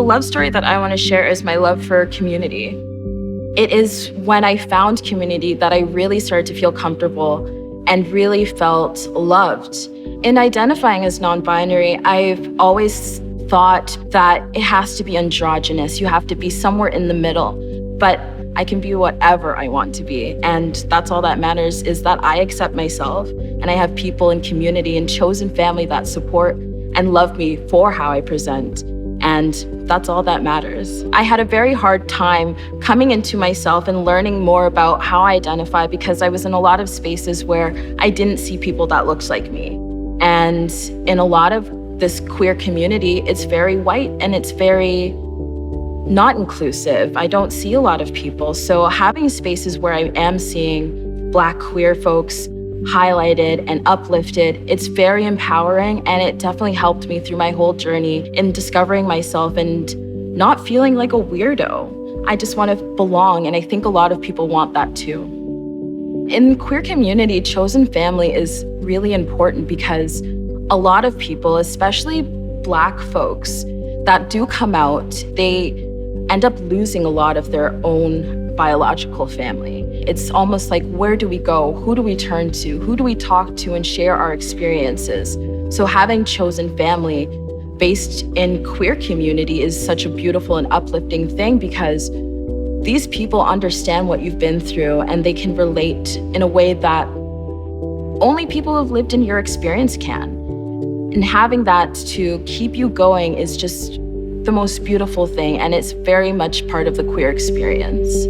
The love story that I want to share is my love for community. It is when I found community that I really started to feel comfortable and really felt loved. In identifying as non-binary, I've always thought that it has to be androgynous. You have to be somewhere in the middle. But I can be whatever I want to be. And that's all that matters, is that I accept myself and I have people in community and chosen family that support and love me for how I present. And that's all that matters. I had a very hard time coming into myself and learning more about how I identify because I was in a lot of spaces where I didn't see people that looked like me. And in a lot of this queer community, it's very white and it's very not inclusive. I don't see a lot of people. So having spaces where I am seeing Black queer folks highlighted and uplifted, it's very empowering, and it definitely helped me through my whole journey in discovering myself and not feeling like a weirdo. I just want to belong, and I think a lot of people want that too. In queer community, chosen family is really important because a lot of people, especially Black folks that do come out, they end up losing a lot of their own biological family. It's almost like, where do we go? Who do we turn to? Who do we talk to and share our experiences? So having chosen family based in queer community is such a beautiful and uplifting thing because these people understand what you've been through and they can relate in a way that only people who have lived in your experience can. And having that to keep you going is just the most beautiful thing, and it's very much part of the queer experience.